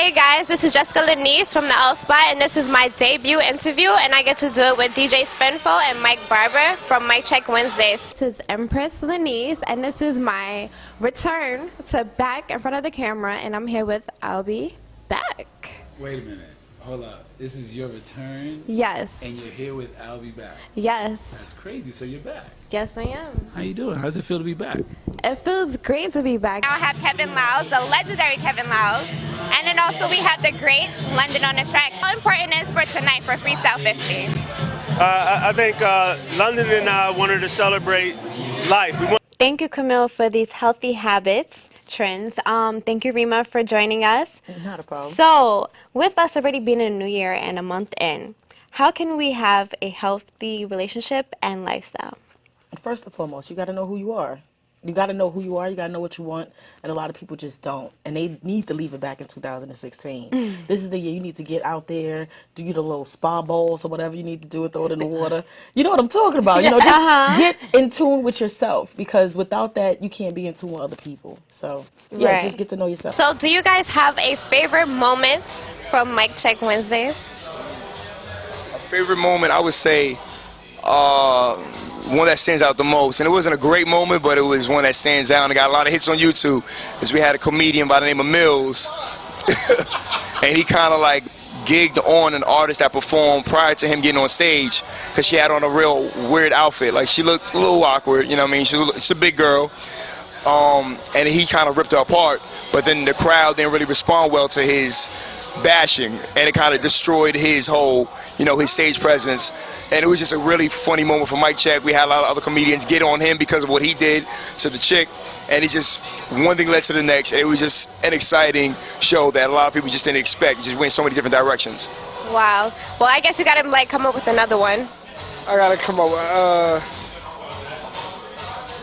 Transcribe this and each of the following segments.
Hey guys, this is Jessica Lanice from the L Spot, and this is my debut interview, and I get to do it with DJ Spinfo and Mike Barber from Mic Check Wednesdays. This is Empress Lanice, and this is my return to back in front of the camera, and I'm here with I'll Be Back. Wait a minute. Hold up. This is your return? Yes. And you're here with I'll Be Back? Yes. That's crazy. So you're back. Yes, I am. How you doing? How does it feel to be back? It feels great to be back. I have Kevin Loud, the legendary Kevin Loud, and then also we have the great London on the track. How important is for tonight for Freestyle 50? I think London and I wanted to celebrate life. Thank you, Camille, for these healthy habits trends. Thank you, Rima, for joining us. Not a problem. So, with us already being in a new year and a month in, how can we have a healthy relationship and lifestyle? First and foremost, you got to know who you are. You got to know who you are. You got to know what you want. And a lot of people just don't. And they need to leave it back in 2016. This is the year you need to get out there, do the little spa bowls or whatever you need to do and throw it in the water. You know what I'm talking about. You know, just get in tune with yourself, because without that, you can't be in tune with other people. So, yeah, Right. just get to know yourself. So, do you guys have a favorite moment from Mic Check Wednesdays? A favorite moment, I would say, one that stands out the most, and it wasn't a great moment, but it was one that stands out and got a lot of hits on YouTube, is we had a comedian by the name of Mills, and he kind of like gigged on an artist that performed prior to him getting on stage, because she had on a real weird outfit. Like, she looked a little awkward, you know what I mean? She's a big girl, and he kind of ripped her apart, but then the crowd didn't really respond well to his bashing, and it kind of destroyed his whole, you know, his stage presence. And it was just a really funny moment for Mic Check. We had a lot of other comedians get on him because of what he did to the chick, and it just, one thing led to the next. It was just an exciting show that a lot of people just didn't expect. It just went in so many different directions. Wow. Well, I guess you gotta like come up with another one. I gotta come up with,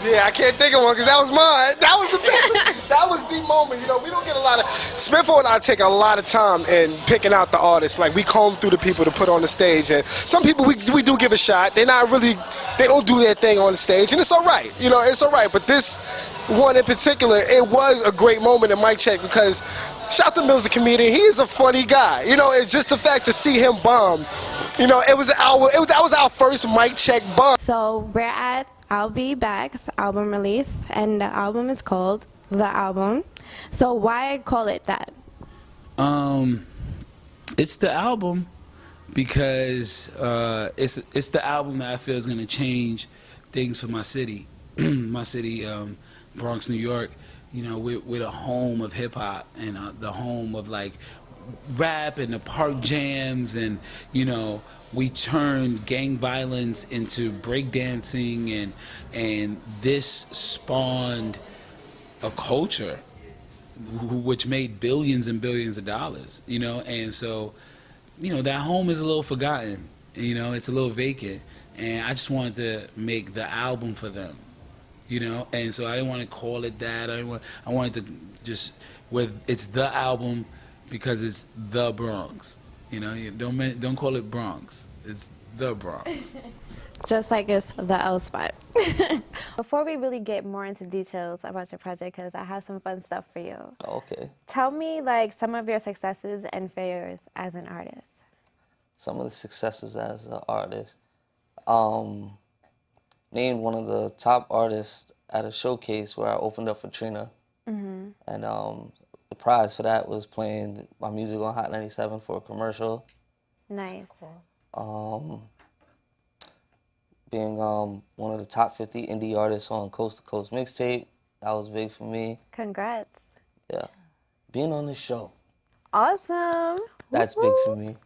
yeah, I can't think of one because that was mine. That was the best. That was the moment. You know, we don't get a lot of. Spinfo and I take a lot of time in picking out the artists. Like, we comb through the people to put on the stage, and some people we do give a shot. They're not really, they don't do their thing on the stage, and it's all right. You know, it's all right. But this one in particular, it was a great moment in Mic Check because shout to Mills, the comedian. He's a funny guy. You know, it's just the fact to see him bomb. You know, that was our first Mic Check bomb. So we're at I'll Be Back's album release, and the album is called The Album. So why call it that? It's the album because it's the album that I feel is going to change things for my city. My city, Bronx, New York. You know, we're the home of hip hop and the home of like rap and the park jams, and you know, we turned gang violence into breakdancing, and this spawned a culture which made billions and billions of dollars, you know. And so, you know, that home is a little forgotten, you know, it's a little vacant, and I just wanted to make the album for them, you know. And so I didn't want to call it that. I wanted to just, it's the album because it's the Bronx, you know. You don't call it Bronx, it's the Bronx. Just like it's the L Spot. Before we really get more into details about your project, because I have some fun stuff for you. Okay. Tell me like some of your successes and failures as an artist. Some of the successes as an artist. Named one of the top artists at a showcase where I opened up for Trina. And the prize for that was playing my music on Hot 97 for a commercial. Nice. Being one of the top 50 indie artists on Coast to Coast mixtape, that was big for me. Congrats. Yeah. Being on this show. Awesome. That's big for me.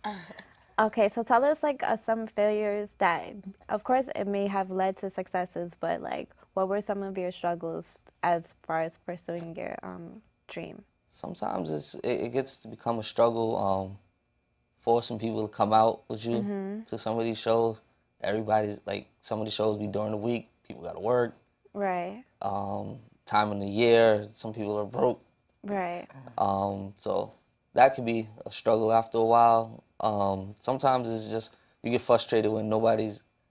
Okay, so tell us like some failures that, of course, it may have led to successes, but like, what were some of your struggles as far as pursuing your dream? Sometimes it gets to become a struggle, forcing people to come out with you to some of these shows. Everybody's like, some of the shows be during the week, people gotta work. Right. Time in the year, some people are broke. Right. So that could be a struggle after a while. Sometimes it's just, you get frustrated when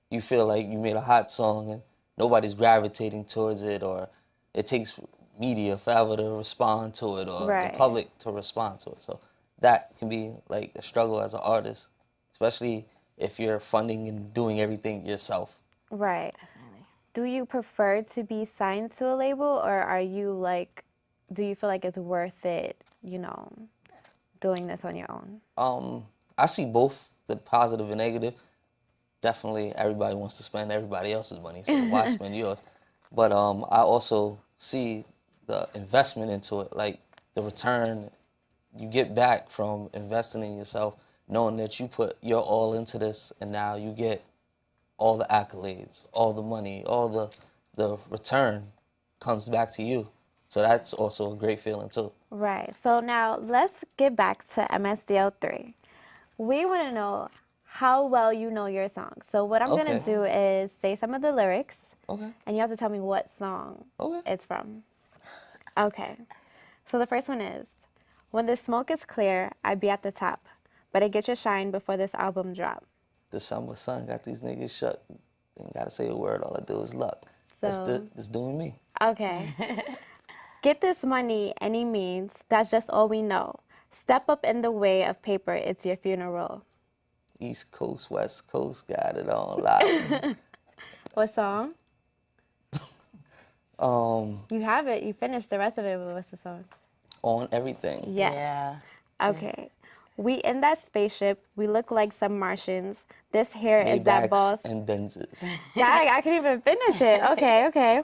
you feel like you made a hot song and nobody's gravitating towards it, or it takes media forever to respond to it, or the public to respond to it. So that can be like a struggle as an artist, especially if you're funding and doing everything yourself. Right. Do you prefer to be signed to a label, or are you like, do you feel like it's worth it, you know, doing this on your own? I see both, the positive and negative. Definitely everybody wants to spend everybody else's money, so why spend yours? But I also see the investment into it, like the return you get back from investing in yourself, knowing that you put your all into this, and now you get all the accolades, all the money, all the return comes back to you. So that's also a great feeling too. Right. So now let's get back to MSDL3. We want to know how well you know your song. So what I'm going to do is say some of the lyrics, and you have to tell me what song it's from. Okay. So the first one is, when the smoke is clear, I be at the top, but I get your shine before this album drop. The summer sun got these niggas shook. Ain't gotta say a word, all I do is luck. So, that's doing me. Okay. Get this money any means, that's just all we know. Step up in the way of paper, it's your funeral. East Coast, West Coast, got it on loud. What song? Um, You have it. You finished the rest of it, but what's the song? On Everything. Yes. Yeah. Okay. We in that spaceship, we look like some Martians. This hair is that Maybachs boss. and Benzes. Yeah, I couldn't even finish it. Okay.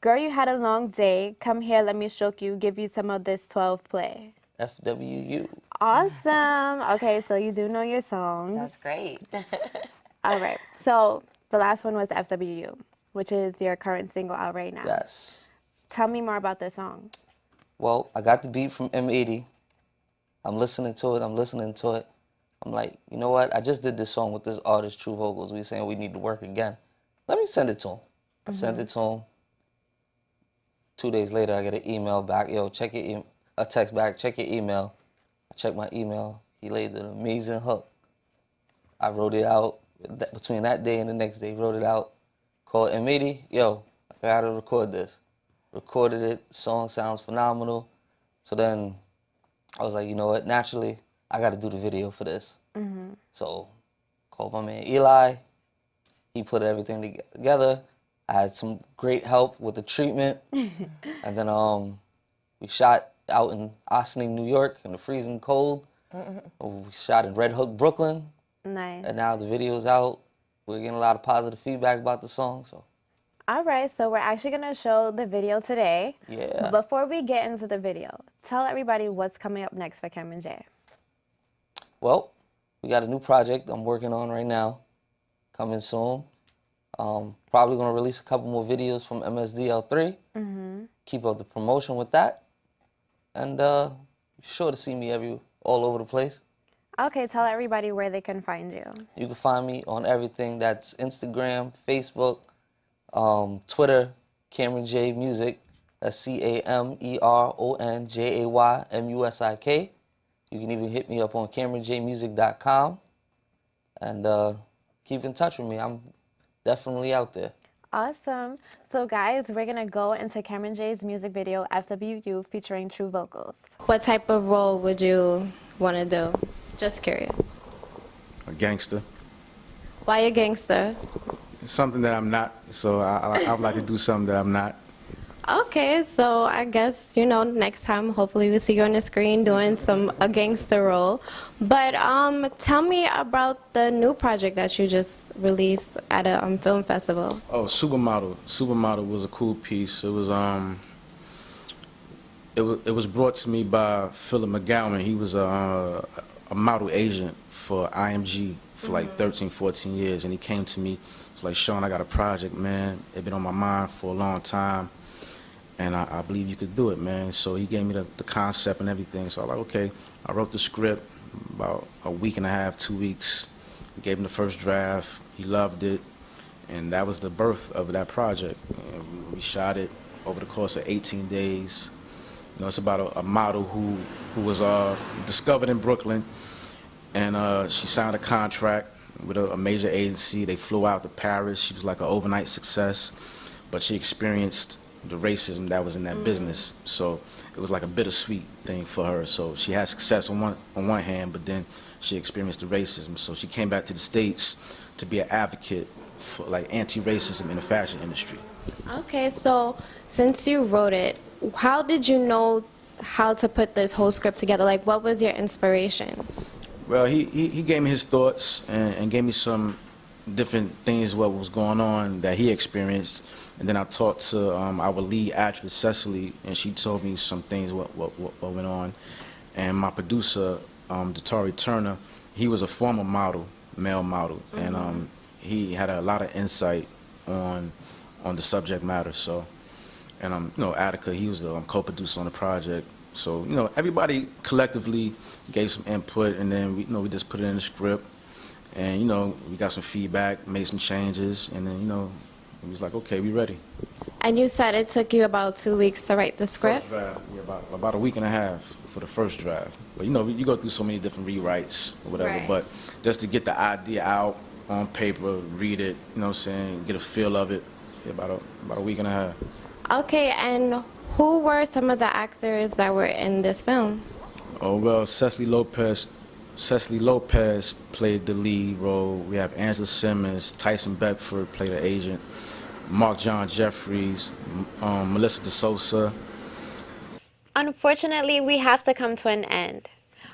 Girl, you had a long day. Come here, let me stroke you, give you some of this 12 play. FWU. Awesome. Okay, so you do know your songs. That's great. All right. So the last one was FWU, which is your current single out right now. Yes. Tell me more about this song. Well, I got the beat from M80. I'm listening to it. I'm like, you know what? I just did this song with this artist, True Vocals. We saying we need to work again. Let me send it to him. I sent it to him. 2 days later, I get an email back. Yo, check your email. A text back, check your email. I checked my email. He laid an amazing hook. I wrote it out between that day and the next day. Wrote it out. Called M80. Yo, I gotta record this. Recorded it. The song sounds phenomenal. So then I was like, you know what? Naturally, I got to do the video for this. So called my man Eli. He put everything together. I had some great help with the treatment. And then we shot out in Ossining, New York in the freezing cold. We shot in Red Hook, Brooklyn. Nice. And now the video's out. We're getting a lot of positive feedback about the song. So. All right, so we're actually going to show the video today. Yeah. Before we get into the video, tell everybody what's coming up next for Cameron J. Well, we got a new project I'm working on right now, coming soon. Probably going to release a couple more videos from MSDL3. Keep up the promotion with that. And you're sure to see me all over the place. Okay, tell everybody where they can find you. You can find me on everything. That's Instagram, Facebook, Twitter, Cameron J Music. That's CameronJayMusik. You can even hit me up on CameronJmusic.com. And keep in touch with me. I'm definitely out there. Awesome. So guys, we're going to go into Cameron J's music video, FWU, featuring True Vocals. What type of role would you want to do? Just curious. A gangster. Why a gangster? It's something that I'm not, so I would like to do something that I'm not. Okay, so I guess, next time, hopefully we'll see you on the screen doing a gangster role. But tell me about the new project that you just released at a film festival. Oh, Supermodel. Supermodel was a cool piece. It was brought to me by Philip McGowan. He was a model agent for IMG for like 13, 14 years, and he came to me. He was like, Sean, I got a project, man. It's been on my mind for a long time. And I believe you could do it, man. So he gave me the concept and everything. So I was like, okay. I wrote the script about a week and a half, 2 weeks. Gave him the first draft. He loved it. And that was the birth of that project. And we shot it over the course of 18 days. It's about a model who was discovered in Brooklyn. And she signed a contract with a major agency. They flew out to Paris. She was like an overnight success. But she experienced the racism that was in that business. So it was like a bittersweet thing for her. So she had success on one hand, but then she experienced the racism. So she came back to the States to be an advocate for like anti-racism in the fashion industry. Okay, so since you wrote it, how did you know how to put this whole script together? Like, what was your inspiration? Well, he gave me his thoughts and gave me some different things what was going on that he experienced, and then I talked to our lead actress Cecily, and she told me some things what went on. And my producer, Datari Turner, he was a former model, male model, and he had a lot of insight on the subject matter. So, and you know, Attica, he was the co-producer on the project. So, you know, everybody collectively gave some input, and then we just put it in the script. And, you know, we got some feedback, made some changes, and then, you know, we was like, okay, we ready. And you said it took you about 2 weeks to write the script? First draft, yeah, about a week and a half for the first draft. But, you know, you go through so many different rewrites or whatever, Right. but just to get the idea out on paper, read it, you know what I'm saying, get a feel of it, yeah, about a week and a half. Okay, and who were some of the actors that were in this film? Oh, well, Cecily Lopez played the lead role. We have Angela Simmons, Tyson Beckford played the agent, Mark John Jeffries, Melissa DeSosa. Unfortunately, we have to come to an end.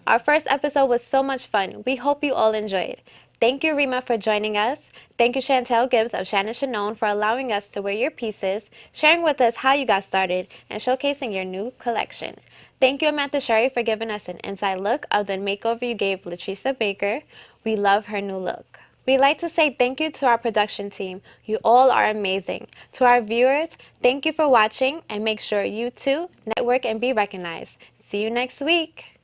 Our first episode was so much fun. We hope you all enjoyed. Thank you, Rima, for joining us. Thank you, Chantel Gibbs of Shannon Shannon, for allowing us to wear your pieces, sharing with us how you got started, and showcasing your new collection. Thank you, Amanda Sherry, for giving us an inside look of the makeover you gave Latricia Baker. We love her new look. We'd like to say thank you to our production team. You all are amazing. To our viewers, thank you for watching, and make sure you too network and be recognized. See you next week.